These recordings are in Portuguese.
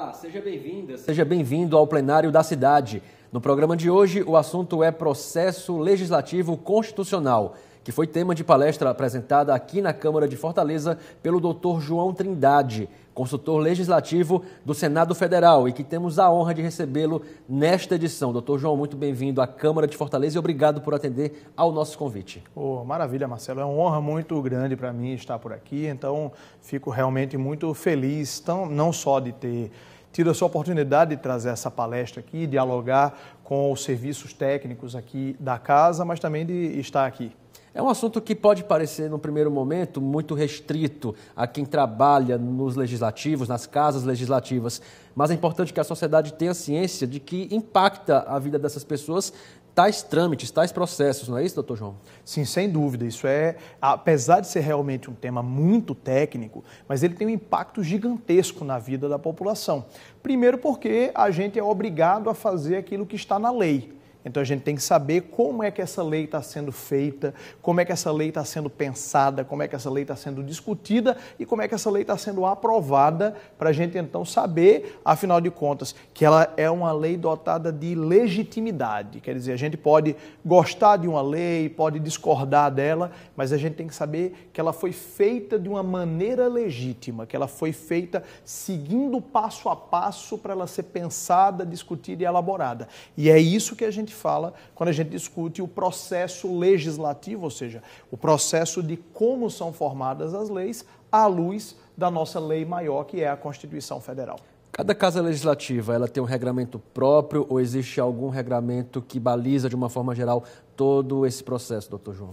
Olá, seja bem-vinda, seja bem-vindo ao plenário da cidade. No programa de hoje, o assunto é processo legislativo constitucional, que foi tema de palestra apresentada aqui na Câmara de Fortaleza pelo Dr. João Trindade, consultor legislativo do Senado Federal, e que temos a honra de recebê-lo nesta edição. Dr. João, muito bem-vindo à Câmara de Fortaleza e obrigado por atender ao nosso convite. Maravilha, Marcelo. É uma honra muito grande para mim estar por aqui, então fico realmente muito feliz, não só de ter tido essa oportunidade de trazer essa palestra aqui, dialogar com os serviços técnicos aqui da casa, mas também de estar aqui. É um assunto que pode parecer, no primeiro momento, muito restrito a quem trabalha nos legislativos, nas casas legislativas, mas é importante que a sociedade tenha ciência de que impacta a vida dessas pessoas tais trâmites, tais processos, não é isso, doutor João? Sim, sem dúvida. Isso apesar de ser realmente um tema muito técnico, mas ele tem um impacto gigantesco na vida da população. Primeiro porque a gente é obrigado a fazer aquilo que está na lei. Então a gente tem que saber como é que essa lei está sendo feita, como é que essa lei está sendo pensada, como é que essa lei está sendo discutida e como é que essa lei está sendo aprovada, para a gente então saber, afinal de contas, que ela é uma lei dotada de legitimidade. Quer dizer, a gente pode gostar de uma lei, pode discordar dela, mas a gente tem que saber que ela foi feita de uma maneira legítima, que ela foi feita seguindo passo a passo para ela ser pensada, discutida e elaborada. E é isso que a gente fala quando a gente discute o processo legislativo, ou seja, o processo de como são formadas as leis à luz da nossa lei maior, que é a Constituição Federal. Cada casa legislativa, ela tem um regramento próprio ou existe algum regramento que baliza de uma forma geral todo esse processo, doutor João?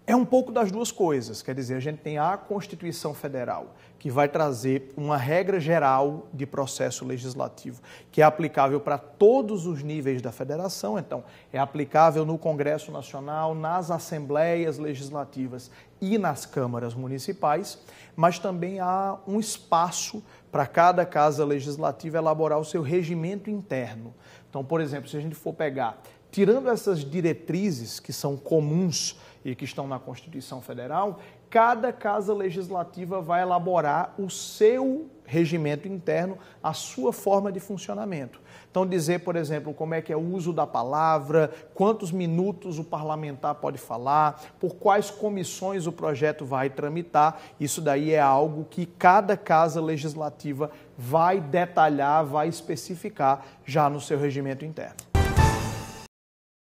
É um pouco das duas coisas, quer dizer, a gente tem a Constituição Federal, que vai trazer uma regra geral de processo legislativo, que é aplicável para todos os níveis da federação, então é aplicável no Congresso Nacional, nas assembleias legislativas e nas câmaras municipais, mas também há um espaço para cada casa legislativa elaborar o seu regimento interno. Então, por exemplo, se a gente for pegar, tirando essas diretrizes que são comuns e que estão na Constituição Federal, cada casa legislativa vai elaborar o seu regimento interno, a sua forma de funcionamento. Então, dizer, por exemplo, como é que é o uso da palavra, quantos minutos o parlamentar pode falar, por quais comissões o projeto vai tramitar, isso daí é algo que cada casa legislativa vai detalhar, vai especificar já no seu regimento interno.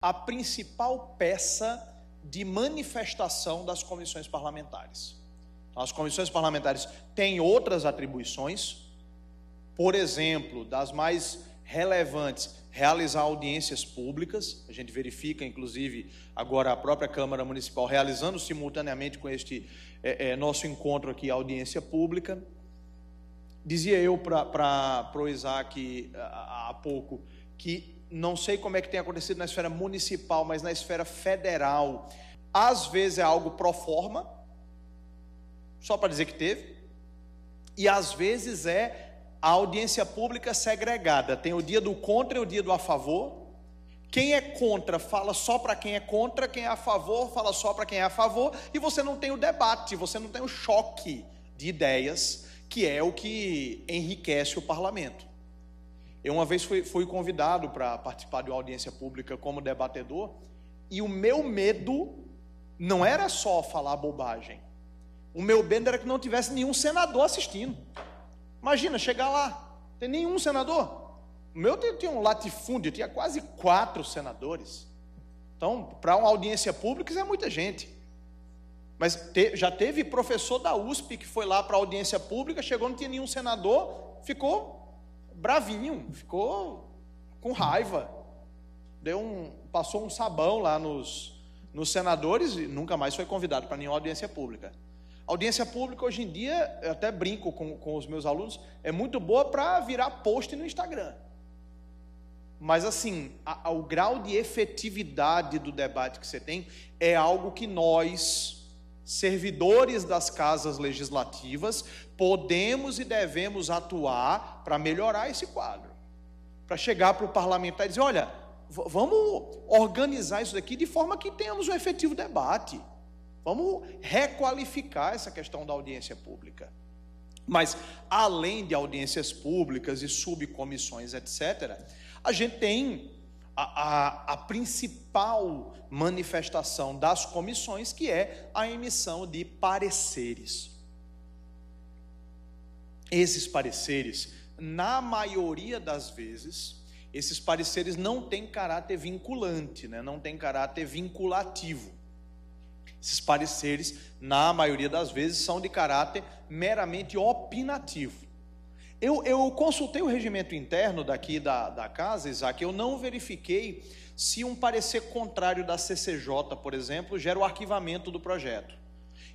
A principal peça de manifestação das comissões parlamentares. Então, as comissões parlamentares têm outras atribuições, por exemplo, das mais relevantes, realizar audiências públicas. A gente verifica, inclusive, agora a própria Câmara Municipal realizando simultaneamente com este nosso encontro aqui, a audiência pública. Dizia eu para o Isaac há pouco que não sei como é que tem acontecido na esfera municipal, mas na esfera federal, às vezes é algo pro forma, só para dizer que teve, e às vezes é a audiência pública segregada. Tem o dia do contra e o dia do a favor. Quem é contra fala só para quem é contra, quem é a favor fala só para quem é a favor, e você não tem o debate, você não tem o choque de ideias, que é o que enriquece o parlamento. Eu uma vez fui convidado para participar de uma audiência pública como debatedor, e o meu medo não era só falar bobagem. O meu medo era que não tivesse nenhum senador assistindo. Imagina, chegar lá, tem nenhum senador. O meu tinha um latifúndio, tinha quase 4 senadores. Então, para uma audiência pública, isso é muita gente. Mas já teve professor da USP que foi lá para a audiência pública, chegou, não tinha nenhum senador, ficou bravinho, ficou com raiva, passou um sabão lá nos senadores e nunca mais foi convidado para nenhuma audiência pública. Audiência pública hoje em dia, eu até brinco com os meus alunos, é muito boa para virar post no Instagram. Mas assim, o grau de efetividade do debate que você tem é algo que nós, servidores das casas legislativas, podemos e devemos atuar para melhorar esse quadro. Para chegar para o parlamentar e dizer, olha, vamos organizar isso daqui de forma que tenhamos um efetivo debate. Vamos requalificar essa questão da audiência pública. Mas, além de audiências públicas e subcomissões, etc., a gente tem a principal manifestação das comissões, que é a emissão de pareceres. Esses pareceres, na maioria das vezes, esses pareceres não têm caráter vinculante, né? Não têm caráter vinculativo. Esses pareceres, na maioria das vezes, são de caráter meramente opinativo. Eu consultei o regimento interno daqui da casa, Isaac, eu não verifiquei se um parecer contrário da CCJ, por exemplo, gera o arquivamento do projeto.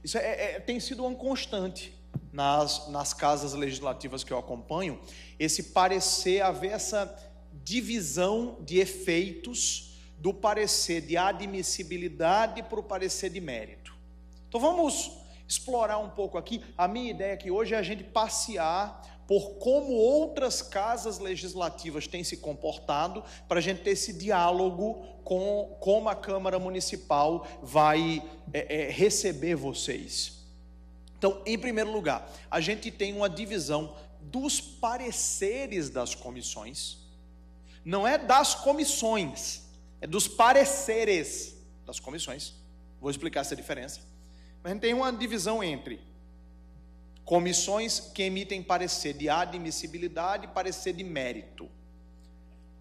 Isso tem sido uma constante nas casas legislativas que eu acompanho, esse parecer, haver essa divisão de efeitos do parecer de admissibilidade para o parecer de mérito. Então vamos explorar um pouco aqui. A minha ideia aqui hoje é a gente passear por como outras casas legislativas têm se comportado, para a gente ter esse diálogo com como a Câmara Municipal vai receber vocês. Então, em primeiro lugar, a gente tem uma divisão dos pareceres das comissões. Não é das comissões, é dos pareceres das comissões. Vou explicar essa diferença. Mas a gente tem uma divisão entre comissões que emitem parecer de admissibilidade e parecer de mérito.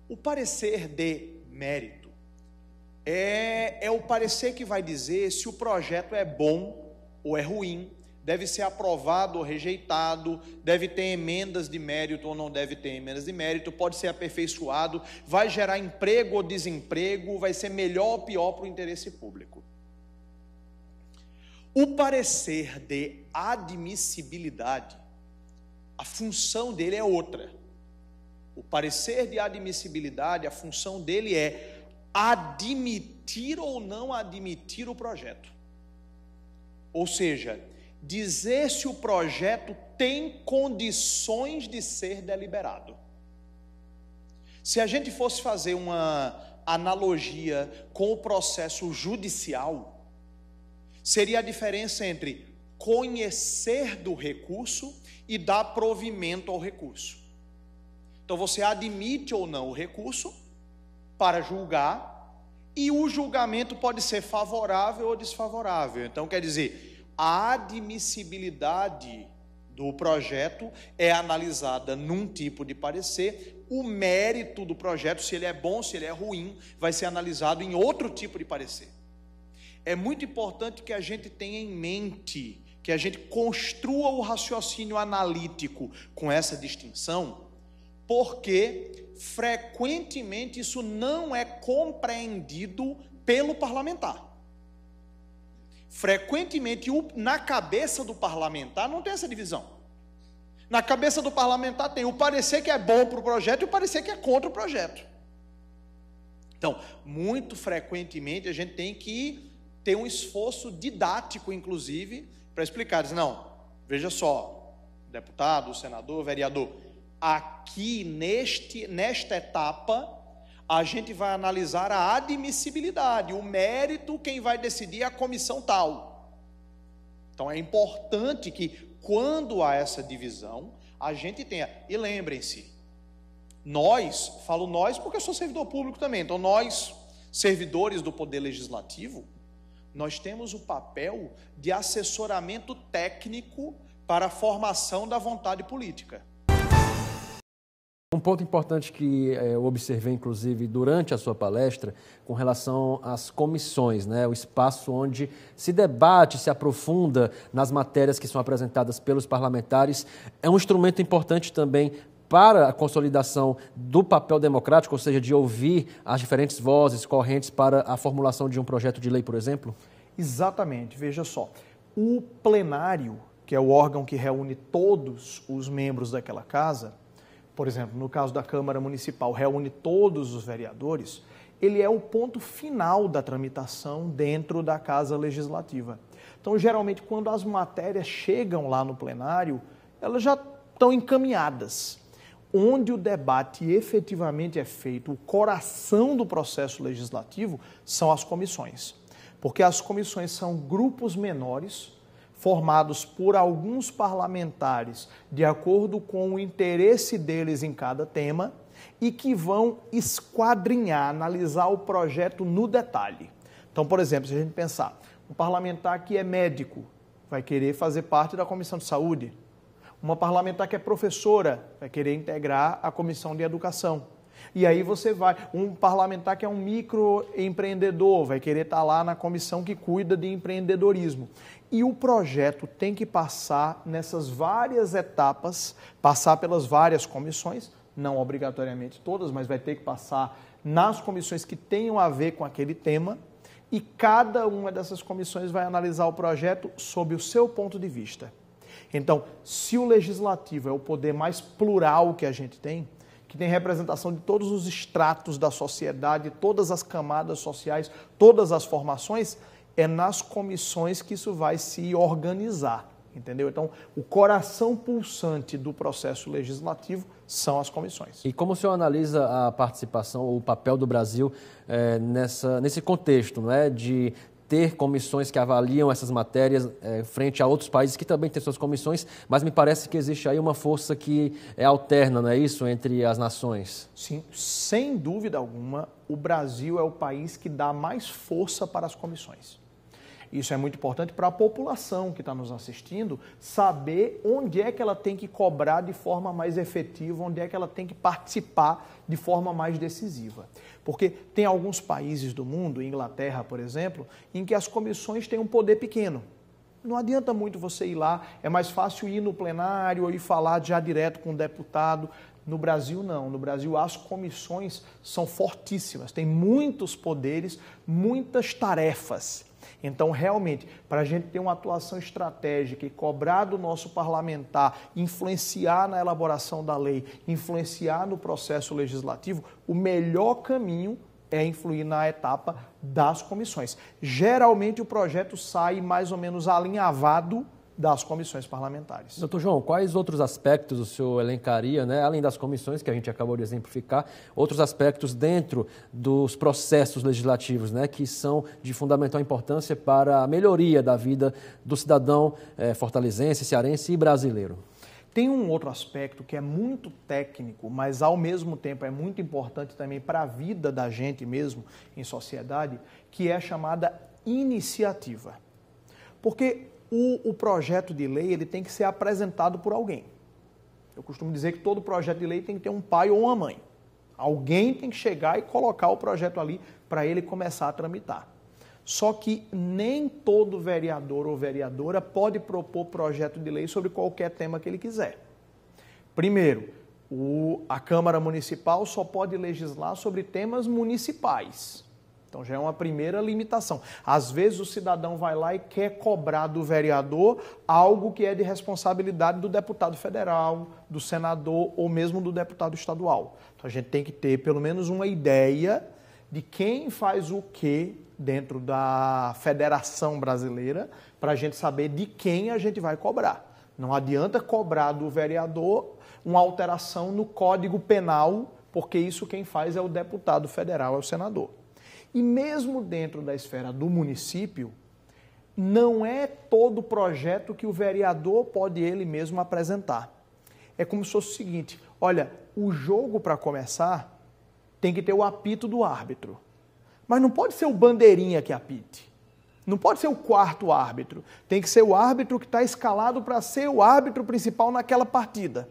O parecer de mérito é o parecer que vai dizer se o projeto é bom ou é ruim, deve ser aprovado ou rejeitado, deve ter emendas de mérito ou não deve ter emendas de mérito, pode ser aperfeiçoado, vai gerar emprego ou desemprego, vai ser melhor ou pior para o interesse público. O parecer de admissibilidade, a função dele é outra. O parecer de admissibilidade, a função dele é admitir ou não admitir o projeto. Ou seja, dizer se o projeto tem condições de ser deliberado. Se a gente fosse fazer uma analogia com o processo judicial, seria a diferença entre conhecer do recurso e dar provimento ao recurso. Então você admite ou não o recurso para julgar, e o julgamento pode ser favorável ou desfavorável. Então quer dizer, a admissibilidade do projeto é analisada num tipo de parecer, o mérito do projeto, se ele é bom, se ele é ruim, vai ser analisado em outro tipo de parecer. É muito importante que a gente tenha em mente, que a gente construa o raciocínio analítico com essa distinção, porque frequentemente isso não é compreendido pelo parlamentar. Frequentemente, na cabeça do parlamentar não tem essa divisão. Na cabeça do parlamentar tem o parecer que é bom para o projeto e o parecer que é contra o projeto. Então, muito frequentemente a gente tem que ter um esforço didático, inclusive, para explicar. Diz, não, veja só, deputado, senador, vereador, aqui nesta etapa, a gente vai analisar a admissibilidade, o mérito, quem vai decidir é a comissão tal. Então é importante que, quando há essa divisão, a gente tenha, e lembrem-se, falo nós porque eu sou servidor público também, então nós, servidores do Poder Legislativo, nós temos o papel de assessoramento técnico para a formação da vontade política. Um ponto importante que eu observei, inclusive, durante a sua palestra, com relação às comissões, né? O espaço onde se debate, se aprofunda nas matérias que são apresentadas pelos parlamentares, é um instrumento importante também para a consolidação do papel democrático, ou seja, de ouvir as diferentes vozes correntes para a formulação de um projeto de lei, por exemplo? Exatamente, veja só. O plenário, que é o órgão que reúne todos os membros daquela casa, por exemplo, no caso da Câmara Municipal, reúne todos os vereadores, ele é o ponto final da tramitação dentro da Casa Legislativa. Então, geralmente, quando as matérias chegam lá no plenário, elas já estão encaminhadas. Onde o debate efetivamente é feito, o coração do processo legislativo, são as comissões. Porque as comissões são grupos menores, formados por alguns parlamentares, de acordo com o interesse deles em cada tema, e que vão esquadrinhar, analisar o projeto no detalhe. Então, por exemplo, se a gente pensar, um parlamentar que é médico vai querer fazer parte da Comissão de Saúde. Uma parlamentar que é professora vai querer integrar a Comissão de Educação. E aí você vai, um parlamentar que é um microempreendedor vai querer estar lá na comissão que cuida de empreendedorismo. E o projeto tem que passar nessas várias etapas, passar pelas várias comissões, não obrigatoriamente todas, mas vai ter que passar nas comissões que tenham a ver com aquele tema, e cada uma dessas comissões vai analisar o projeto sob o seu ponto de vista. Então, se o legislativo é o poder mais plural que a gente tem, que tem representação de todos os estratos da sociedade, todas as camadas sociais, todas as formações, é nas comissões que isso vai se organizar, entendeu? Então, o coração pulsante do processo legislativo são as comissões. E como o senhor analisa a participação ou o papel do Brasil nesse contexto, não é, de ter comissões que avaliam essas matérias frente a outros países que também têm suas comissões, mas me parece que existe aí uma força que é alterna, não é isso, entre as nações? Sim, sem dúvida alguma, o Brasil é o país que dá mais força para as comissões. Isso é muito importante para a população que está nos assistindo saber onde é que ela tem que cobrar de forma mais efetiva, onde é que ela tem que participar de forma mais decisiva. Porque tem alguns países do mundo, Inglaterra, por exemplo, em que as comissões têm um poder pequeno. Não adianta muito você ir lá, é mais fácil ir no plenário ou ir falar já direto com o deputado. No Brasil, não. No Brasil, as comissões são fortíssimas, têm muitos poderes, muitas tarefas. Então, realmente, para a gente ter uma atuação estratégica e cobrar do nosso parlamentar, influenciar na elaboração da lei, influenciar no processo legislativo, o melhor caminho é influir na etapa das comissões. Geralmente, o projeto sai mais ou menos alinhavado das comissões parlamentares. Doutor João, quais outros aspectos o senhor elencaria, né, além das comissões que a gente acabou de exemplificar, outros aspectos dentro dos processos legislativos, né, que são de fundamental importância para a melhoria da vida do cidadão fortalezense, cearense e brasileiro? Tem um outro aspecto que é muito técnico, mas ao mesmo tempo é muito importante também para a vida da gente mesmo em sociedade, que é a chamada iniciativa. Porque o projeto de lei ele tem que ser apresentado por alguém. Eu costumo dizer que todo projeto de lei tem que ter um pai ou uma mãe. Alguém tem que chegar e colocar o projeto ali para ele começar a tramitar. Só que nem todo vereador ou vereadora pode propor projeto de lei sobre qualquer tema que ele quiser. Primeiro, a Câmara Municipal só pode legislar sobre temas municipais. Então já é uma primeira limitação. Às vezes o cidadão vai lá e quer cobrar do vereador algo que é de responsabilidade do deputado federal, do senador ou mesmo do deputado estadual. Então a gente tem que ter pelo menos uma ideia de quem faz o quê dentro da Federação Brasileira para a gente saber de quem a gente vai cobrar. Não adianta cobrar do vereador uma alteração no Código Penal, porque isso quem faz é o deputado federal, é o senador. E mesmo dentro da esfera do município, não é todo projeto que o vereador pode ele mesmo apresentar. É como se fosse o seguinte, olha, o jogo para começar tem que ter o apito do árbitro. Mas não pode ser o bandeirinha que apite. Não pode ser o quarto árbitro. Tem que ser o árbitro que está escalado para ser o árbitro principal naquela partida.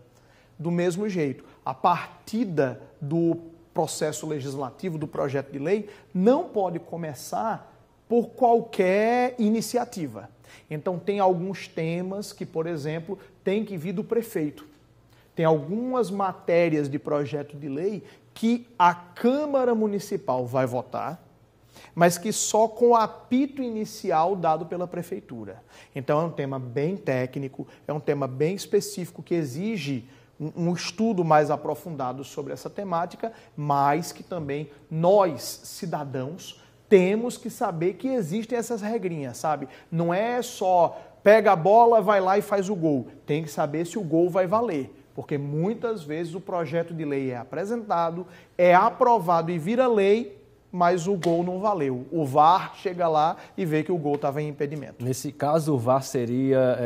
Do mesmo jeito, a partida do processo legislativo, do projeto de lei, não pode começar por qualquer iniciativa. Então, tem alguns temas que, por exemplo, tem que vir do prefeito. Tem algumas matérias de projeto de lei que a Câmara Municipal vai votar, mas que só com o apito inicial dado pela Prefeitura. Então, é um tema bem técnico, é um tema bem específico que exige um estudo mais aprofundado sobre essa temática, mas que também nós, cidadãos, temos que saber que existem essas regrinhas, sabe? Não é só pega a bola, vai lá e faz o gol. Tem que saber se o gol vai valer, porque muitas vezes o projeto de lei é apresentado, é aprovado e vira lei, mas o gol não valeu. O VAR chega lá e vê que o gol estava em impedimento. Nesse caso, o VAR seria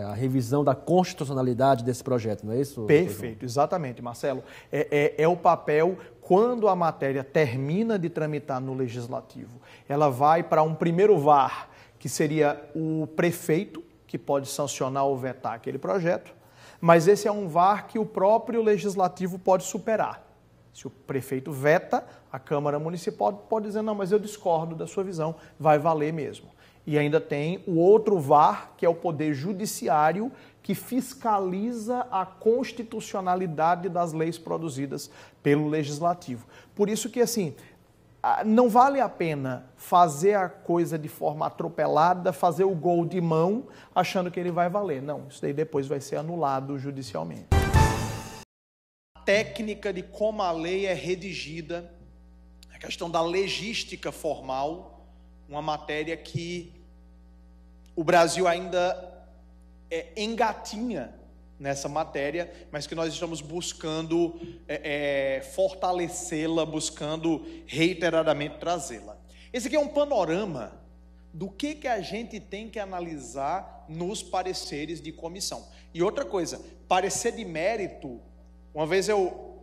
a revisão da constitucionalidade desse projeto, não é isso? Perfeito, exatamente, Marcelo. É o papel, quando a matéria termina de tramitar no Legislativo, ela vai para um primeiro VAR, que seria o prefeito, que pode sancionar ou vetar aquele projeto, mas esse é um VAR que o próprio Legislativo pode superar. Se o prefeito veta, a Câmara Municipal pode dizer, não, mas eu discordo da sua visão, vai valer mesmo. E ainda tem o outro VAR, que é o Poder Judiciário, que fiscaliza a constitucionalidade das leis produzidas pelo Legislativo. Por isso que, assim, não vale a pena fazer a coisa de forma atropelada, fazer o gol de mão, achando que ele vai valer. Não, isso daí depois vai ser anulado judicialmente. Técnica de como a lei é redigida, a questão da legística formal, uma matéria que o Brasil ainda engatinha nessa matéria, mas que nós estamos buscando fortalecê-la, buscando reiteradamente trazê-la. Esse aqui é um panorama do que a gente tem que analisar nos pareceres de comissão. E outra coisa, parecer de mérito. Uma vez eu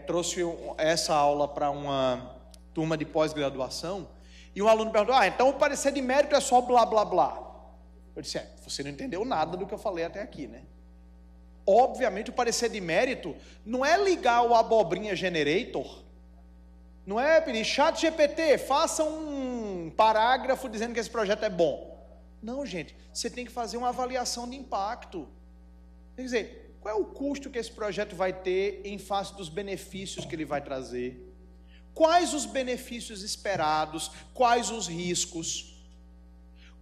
trouxe essa aula para uma turma de pós-graduação e um aluno perguntou, então o parecer de mérito é só blá, blá, blá. Eu disse, você não entendeu nada do que eu falei até aqui, né? Obviamente o parecer de mérito não é ligar o abobrinha generator, não é pedir chat GPT, faça um parágrafo dizendo que esse projeto é bom. Não, gente, você tem que fazer uma avaliação de impacto. Quer dizer, qual é o custo que esse projeto vai ter em face dos benefícios que ele vai trazer? Quais os benefícios esperados? Quais os riscos?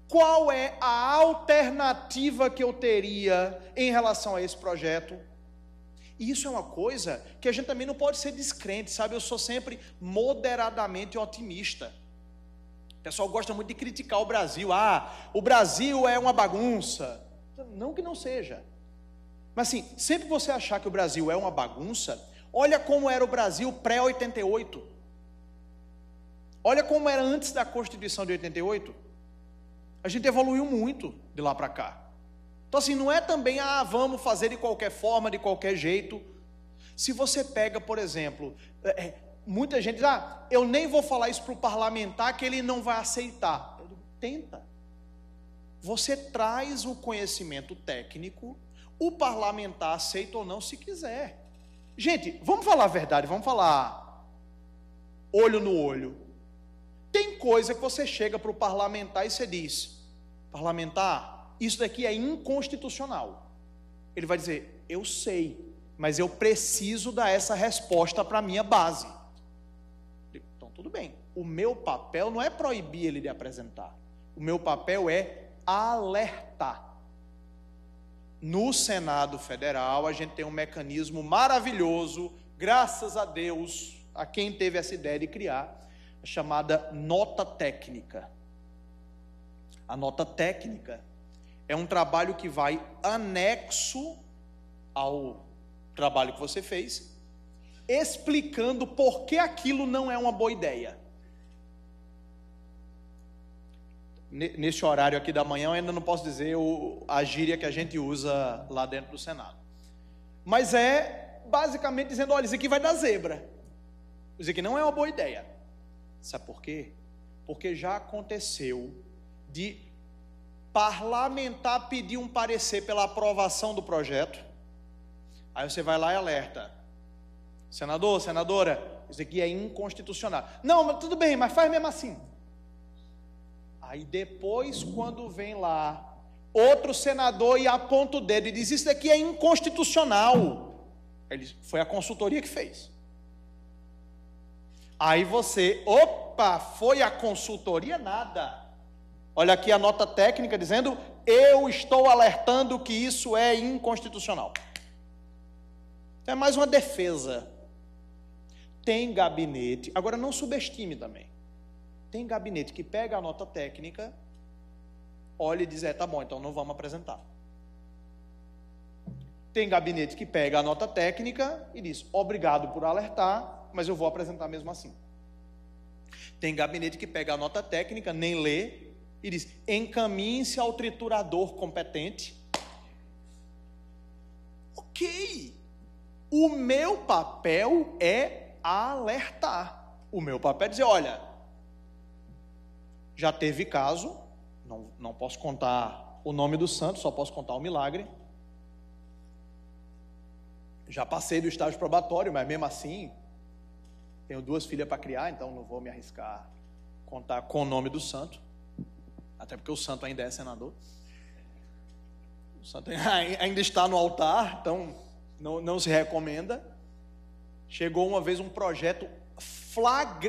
Qual é a alternativa que eu teria em relação a esse projeto? E isso é uma coisa que a gente também não pode ser descrente, sabe? Eu sou sempre moderadamente otimista. O pessoal gosta muito de criticar o Brasil. O Brasil é uma bagunça. Não que não seja. Mas assim, sempre que você achar que o Brasil é uma bagunça, olha como era o Brasil pré-88. Olha como era antes da Constituição de 88. A gente evoluiu muito de lá para cá. Então assim, não é também, vamos fazer de qualquer forma, de qualquer jeito. Se você pega, por exemplo, muita gente diz, eu nem vou falar isso para o parlamentar que ele não vai aceitar. Tenta. Você traz o conhecimento técnico, o parlamentar aceita ou não se quiser. Gente, vamos falar a verdade, vamos falar olho no olho. Tem coisa que você chega para o parlamentar e você diz, parlamentar, isso daqui é inconstitucional. Ele vai dizer, eu sei, mas eu preciso dar essa resposta para a minha base. Então tudo bem, o meu papel não é proibir ele de apresentar, o meu papel é alertar. No Senado Federal, a gente tem um mecanismo maravilhoso, graças a Deus, a quem teve essa ideia de criar, a chamada nota técnica. A nota técnica é um trabalho que vai anexo ao trabalho que você fez, explicando por que aquilo não é uma boa ideia. Nesse horário aqui da manhã, eu ainda não posso dizer a gíria que a gente usa lá dentro do Senado. Mas é basicamente dizendo, olha, isso aqui vai dar zebra. Isso aqui não é uma boa ideia. Sabe por quê? Porque já aconteceu de parlamentar pedir um parecer pela aprovação do projeto. Aí você vai lá e alerta. Senador, senadora, isso aqui é inconstitucional. Não, mas tudo bem, mas faz mesmo assim. Aí depois, quando vem lá outro senador e aponta o dedo e diz, isso daqui é inconstitucional. Foi a consultoria que fez. Aí você, foi a consultoria? Nada. Olha aqui a nota técnica dizendo, eu estou alertando que isso é inconstitucional. É mais uma defesa. Tem gabinete, agora não subestime também. Tem gabinete que pega a nota técnica, olha e diz, tá bom, então não vamos apresentar. Tem gabinete que pega a nota técnica e diz, obrigado por alertar, mas eu vou apresentar mesmo assim. Tem gabinete que pega a nota técnica, nem lê, e diz: encaminhe-se ao triturador competente. Ok. O meu papel é alertar. O meu papel é dizer: olha, já teve caso, não posso contar o nome do santo, só posso contar o milagre. Já passei do estágio probatório, mas mesmo assim, tenho 2 filhas para criar, então não vou me arriscar a contar com o nome do santo. Até porque o santo ainda é senador. O santo ainda está no altar, então não se recomenda. Chegou uma vez um projeto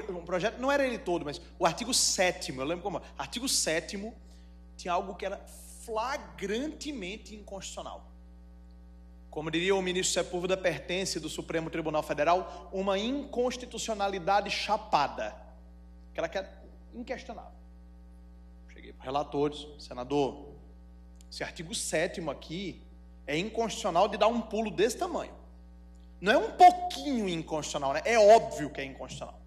um projeto, não era ele todo, mas o artigo 7º, eu lembro como, artigo 7º, tinha algo que era flagrantemente inconstitucional. Como diria o ministro Sepúlveda, pertence do Supremo Tribunal Federal, uma inconstitucionalidade chapada, aquela que é inquestionável. Cheguei para relatores: senador, esse artigo 7º aqui é inconstitucional de dar um pulo desse tamanho. Não é um pouquinho inconstitucional, né? É óbvio que é inconstitucional.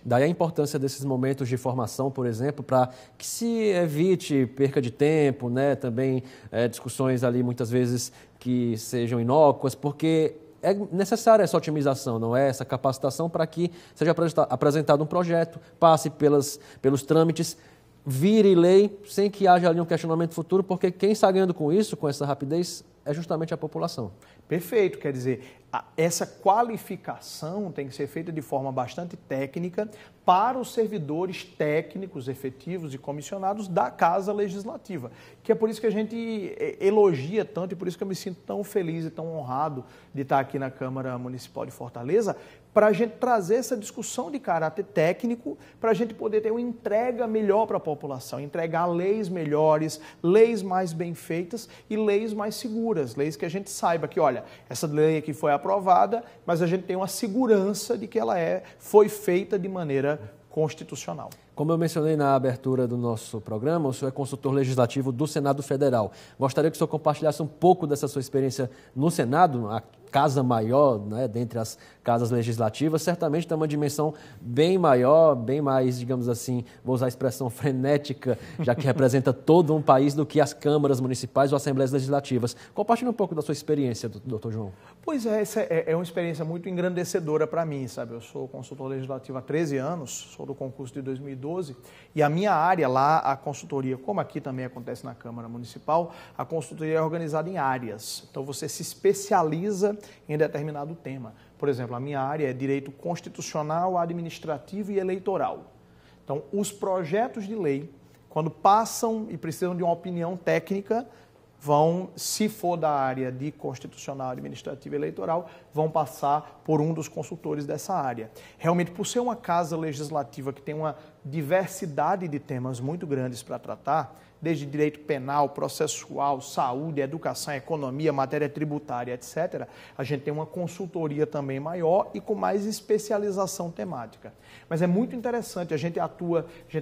Daí a importância desses momentos de formação, por exemplo, para que se evite perca de tempo, né? Também discussões ali muitas vezes que sejam inócuas, porque é necessária essa otimização, não é? Essa capacitação para que seja apresentado um projeto, passe pelos trâmites, vire lei, sem que haja ali um questionamento futuro, porque quem está ganhando com isso, com essa rapidez, é justamente a população. Perfeito, quer dizer, essa qualificação tem que ser feita de forma bastante técnica para os servidores técnicos, efetivos e comissionados da Casa Legislativa, que é por isso que a gente elogia tanto e por isso que eu me sinto tão feliz e tão honrado de estar aqui na Câmara Municipal de Fortaleza, para a gente trazer essa discussão de caráter técnico, para a gente poder ter uma entrega melhor para a população, entregar leis melhores, leis mais bem feitas e leis mais seguras, leis que a gente saiba que, olha, essa lei aqui foi aprovada, mas a gente tem uma segurança de que ela foi feita de maneira constitucional. Como eu mencionei na abertura do nosso programa, o senhor é consultor legislativo do Senado Federal. Gostaria que o senhor compartilhasse um pouco dessa sua experiência no Senado, a casa maior, né, dentre as casas legislativas, certamente tem uma dimensão bem maior, bem mais, digamos assim, vou usar a expressão frenética, já que representa todo um país, do que as câmaras municipais ou assembleias legislativas. Compartilhe um pouco da sua experiência, doutor João. Pois é, essa é uma experiência muito engrandecedora para mim, sabe? Eu sou consultor legislativo há 13 anos, sou do concurso de 2012, e a minha área lá, a consultoria, como aqui também acontece na Câmara Municipal, a consultoria é organizada em áreas. Então você se especializa em determinado tema. Por exemplo, a minha área é direito constitucional, administrativo e eleitoral. Então, os projetos de lei, quando passam e precisam de uma opinião técnica, vão, se for da área de constitucional, administrativo e eleitoral, vão passar por um dos consultores dessa área. Realmente, por ser uma casa legislativa que tem uma diversidade de temas muito grandes para tratar, desde direito penal, processual, saúde, educação, economia, matéria tributária, etc., a gente tem uma consultoria também maior e com mais especialização temática. Mas é muito interessante, a gente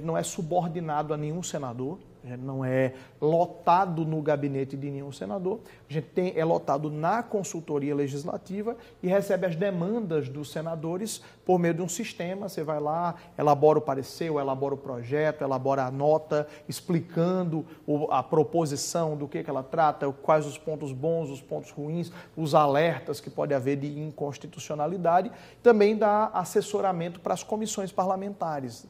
não é subordinado a nenhum senador, a gente não é lotado no gabinete de nenhum senador, a gente é lotado na consultoria legislativa e recebe as demandas dos senadores por meio de um sistema. Você vai lá, elabora o parecer, elabora o projeto, elabora a nota, explicando a proposição, do que ela trata, quais os pontos bons, os pontos ruins, os alertas que pode haver de inconstitucionalidade. Também dá assessoramento para as comissões parlamentares,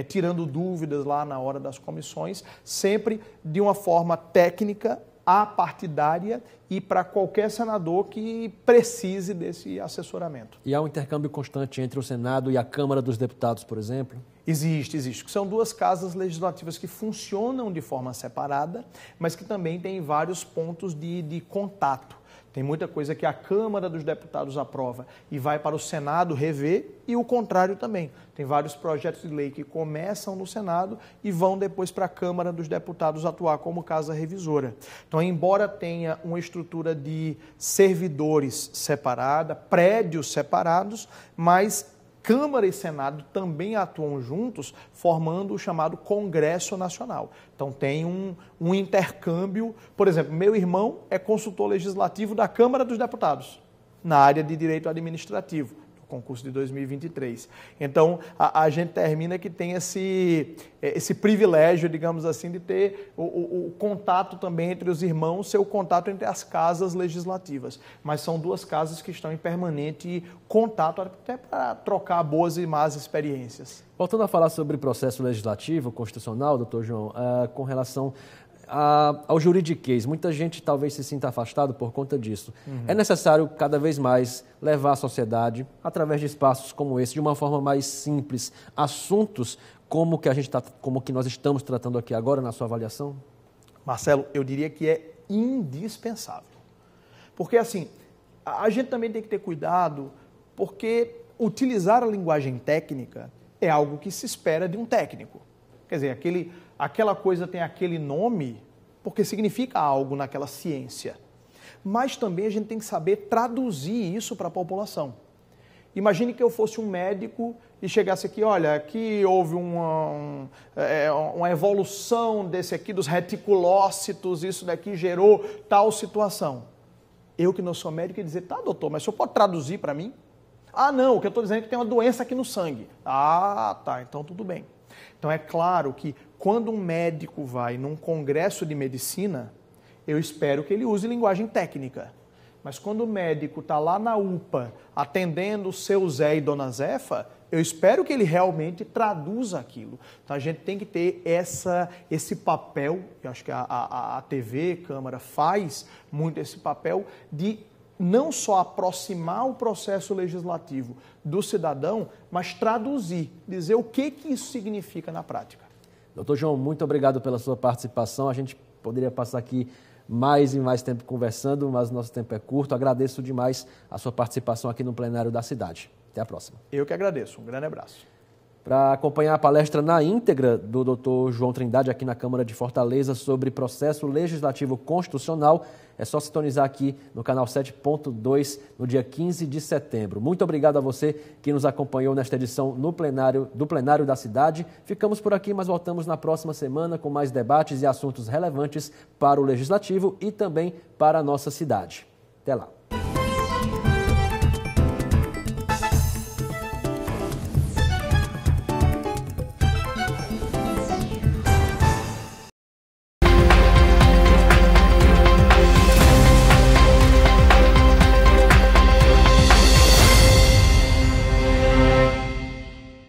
tirando dúvidas lá na hora das comissões, sempre de uma forma técnica, apartidária e para qualquer senador que precise desse assessoramento. E há um intercâmbio constante entre o Senado e a Câmara dos Deputados, por exemplo? Existe. São duas casas legislativas que funcionam de forma separada, mas que também têm vários pontos de contato. Tem muita coisa que a Câmara dos Deputados aprova e vai para o Senado rever, e o contrário também. Tem vários projetos de lei que começam no Senado e vão depois para a Câmara dos Deputados atuar como casa revisora. Então, embora tenha uma estrutura de servidores separada, prédios separados, mas Câmara e Senado também atuam juntos, formando o chamado Congresso Nacional. Então tem um intercâmbio. Por exemplo, meu irmão é consultor legislativo da Câmara dos Deputados, na área de direito administrativo. concurso de 2023. Então, a gente termina que tem esse privilégio, digamos assim, de ter o contato também entre os irmãos, ser o contato entre as casas legislativas. Mas são duas casas que estão em permanente contato, até para trocar boas e más experiências. Voltando a falar sobre processo legislativo, constitucional, doutor João, com relação ao juridiquês, muita gente talvez se sinta afastado por conta disso. É necessário cada vez mais levar a sociedade, através de espaços como esse, de uma forma mais simples, assuntos como que nós estamos tratando aqui agora, na sua avaliação? Marcelo, eu diria que é indispensável. Porque assim, a gente também tem que ter cuidado, porque utilizar a linguagem técnica é algo que se espera de um técnico. Quer dizer, aquela coisa tem aquele nome porque significa algo naquela ciência. Mas também a gente tem que saber traduzir isso para a população. Imagine que eu fosse um médico e chegasse aqui, olha, aqui houve uma evolução desse aqui, dos reticulócitos, isso daqui gerou tal situação. Eu que não sou médico ia dizer, tá doutor, mas o senhor pode traduzir para mim? Ah não, o que eu estou dizendo é que tem uma doença aqui no sangue. Ah, tá, então tudo bem. Então é claro que quando um médico vai num congresso de medicina, eu espero que ele use linguagem técnica. Mas quando o médico está lá na UPA atendendo o seu Zé e Dona Zefa, eu espero que ele realmente traduza aquilo. Então a gente tem que ter esse papel, eu acho que a TV, Câmara faz muito esse papel de não só aproximar o processo legislativo do cidadão, mas traduzir, dizer o que isso significa na prática. Doutor João, muito obrigado pela sua participação. A gente poderia passar aqui mais e mais tempo conversando, mas o nosso tempo é curto. Agradeço demais a sua participação aqui no plenário da cidade. Até a próxima. Eu que agradeço. Um grande abraço. Para acompanhar a palestra na íntegra do doutor João Trindade aqui na Câmara de Fortaleza sobre processo legislativo constitucional, é só sintonizar aqui no canal 7.2 no dia 15 de setembro. Muito obrigado a você que nos acompanhou nesta edição do Plenário da Cidade. Ficamos por aqui, mas voltamos na próxima semana com mais debates e assuntos relevantes para o Legislativo e também para a nossa cidade. Até lá.